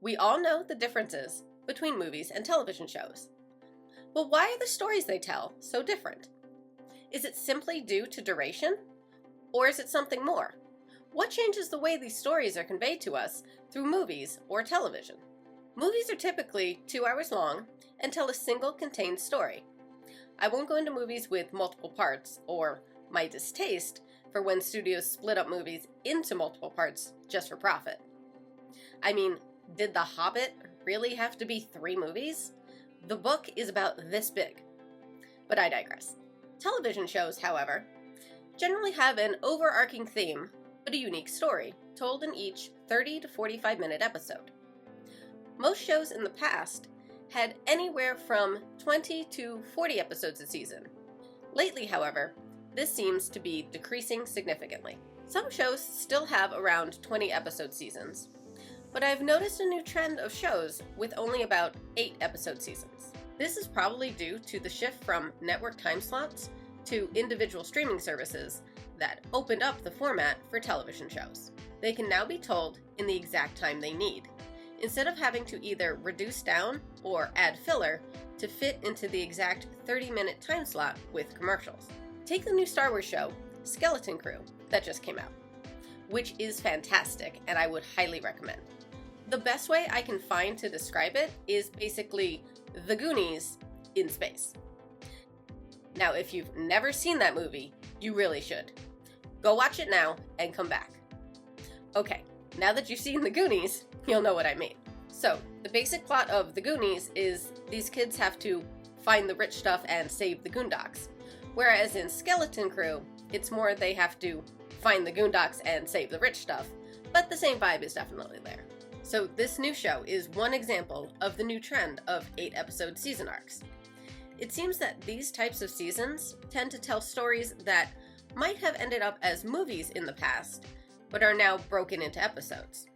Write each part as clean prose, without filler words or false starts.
We all know the differences between movies and television shows. But why are the stories they tell so different? Is it simply due to duration? Or is it something more? What changes the way these stories are conveyed to us through movies or television? Movies are typically 2 hours long and tell a single contained story. I won't go into movies with multiple parts, or my distaste for when studios split up movies into multiple parts just for profit. I mean, did The Hobbit really have to be 3 movies? The book is about this big. But I digress. Television shows, however, generally have an overarching theme, but a unique story, told in each 30 to 45 minute episode. Most shows in the past had anywhere from 20 to 40 episodes a season. Lately, however, this seems to be decreasing significantly. Some shows still have around 20 episode seasons, but I've noticed a new trend of shows with only about 8 episode seasons. This is probably due to the shift from network time slots to individual streaming services that opened up the format for television shows. They can now be told in the exact time they need, instead of having to either reduce down or add filler to fit into the exact 30-minute time slot with commercials. Take the new Star Wars show, Skeleton Crew, that just came out, which is fantastic and I would highly recommend. The best way I can find to describe it is basically The Goonies in space. Now, if you've never seen that movie, you really should. Go watch it now and come back. Okay, now that you've seen The Goonies, you'll know what I mean. So, the basic plot of The Goonies is these kids have to find the rich stuff and save the Goondocks. Whereas in Skeleton Crew, it's more they have to find the Goondocks and save the rich stuff, but the same vibe is definitely there. So this new show is one example of the new trend of 8-episode season arcs. It seems that these types of seasons tend to tell stories that might have ended up as movies in the past, but are now broken into episodes,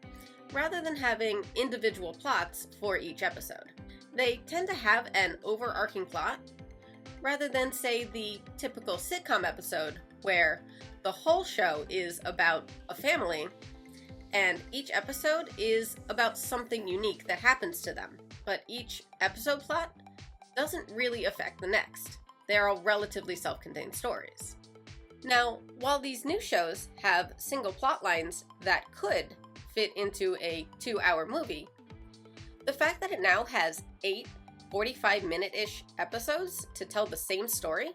rather than having individual plots for each episode. They tend to have an overarching plot, rather than, say, the typical sitcom episode where the whole show is about a family and each episode is about something unique that happens to them, but each episode plot doesn't really affect the next. They are all relatively self-contained stories. Now, while these new shows have single plot lines that could fit into a 2-hour movie, the fact that it now has 8 45-minute-ish episodes to tell the same story,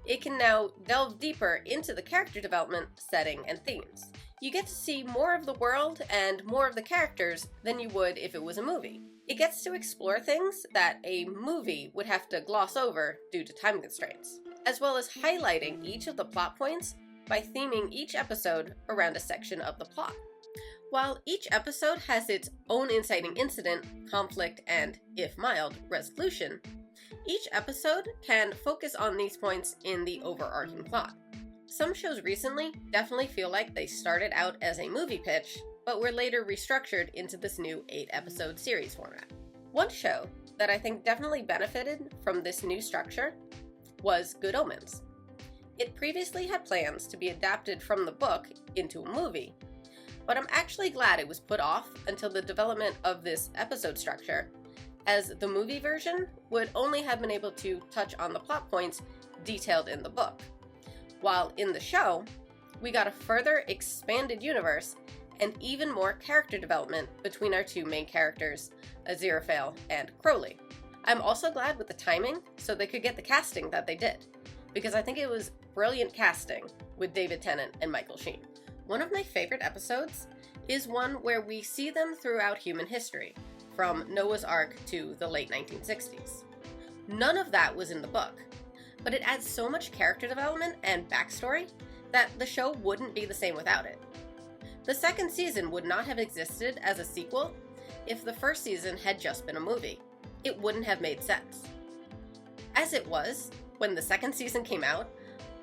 it can now delve deeper into the character development, setting, and themes. You get to see more of the world and more of the characters than you would if it was a movie. It gets to explore things that a movie would have to gloss over due to time constraints, as well as highlighting each of the plot points by theming each episode around a section of the plot. While each episode has its own inciting incident, conflict, and, if mild, resolution, each episode can focus on these points in the overarching plot. Some shows recently definitely feel like they started out as a movie pitch, but were later restructured into this new 8-episode series format. One show that I think definitely benefited from this new structure was Good Omens. It previously had plans to be adapted from the book into a movie, but I'm actually glad it was put off until the development of this episode structure, as the movie version would only have been able to touch on the plot points detailed in the book, while in the show, we got a further expanded universe and even more character development between our 2 main characters, Aziraphale and Crowley. I'm also glad with the timing so they could get the casting that they did, because I think it was brilliant casting with David Tennant and Michael Sheen. One of my favorite episodes is one where we see them throughout human history, from Noah's Ark to the late 1960s. None of that was in the book, but it adds so much character development and backstory that the show wouldn't be the same without it. The second season would not have existed as a sequel if the first season had just been a movie. It wouldn't have made sense. As it was, when the second season came out,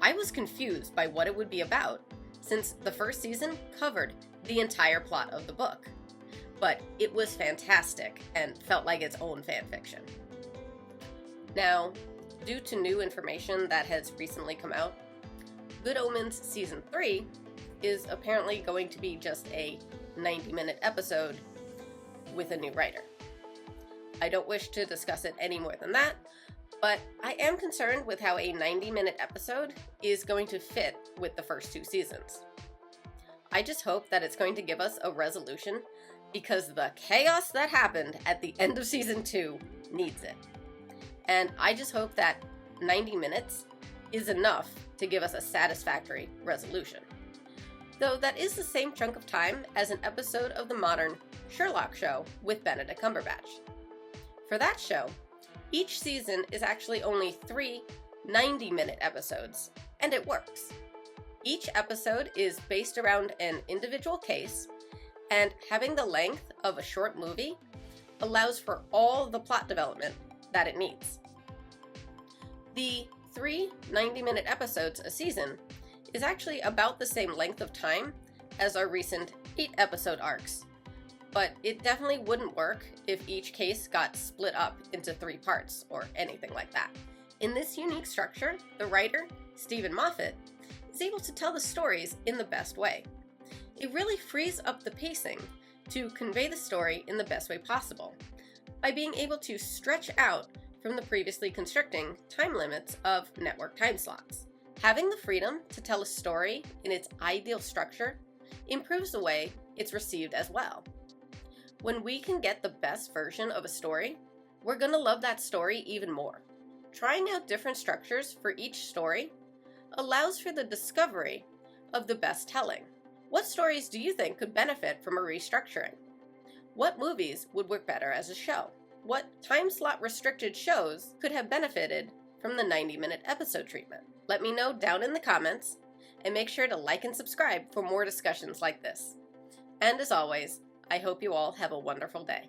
I was confused by what it would be about, since the first season covered the entire plot of the book. But it was fantastic and felt like its own fanfiction. Now, due to new information that has recently come out, Good Omens Season 3 is apparently going to be just a 90-minute episode with a new writer. I don't wish to discuss it any more than that, but I am concerned with how a 90-minute episode is going to fit with the first 2 seasons. I just hope that it's going to give us a resolution, because the chaos that happened at the end of season 2 needs it. And I just hope that 90 minutes is enough to give us a satisfactory resolution. Though that is the same chunk of time as an episode of the modern Sherlock show with Benedict Cumberbatch. For that show, each season is actually only 3 90-minute episodes, and it works. Each episode is based around an individual case, and having the length of a short movie allows for all the plot development that it needs. The 3 90-minute episodes a season is actually about the same length of time as our recent 8-episode arcs, but it definitely wouldn't work if each case got split up into 3 parts or anything like that. In this unique structure, the writer, Stephen Moffat, is able to tell the stories in the best way. It really frees up the pacing to convey the story in the best way possible by being able to stretch out from the previously constricting time limits of network time slots. Having the freedom to tell a story in its ideal structure improves the way it's received as well. When we can get the best version of a story, we're going to love that story even more. Trying out different structures for each story allows for the discovery of the best telling. What stories do you think could benefit from a restructuring? What movies would work better as a show? What time slot restricted shows could have benefited from the 90-minute episode treatment? Let me know down in the comments, and make sure to like and subscribe for more discussions like this. And as always, I hope you all have a wonderful day.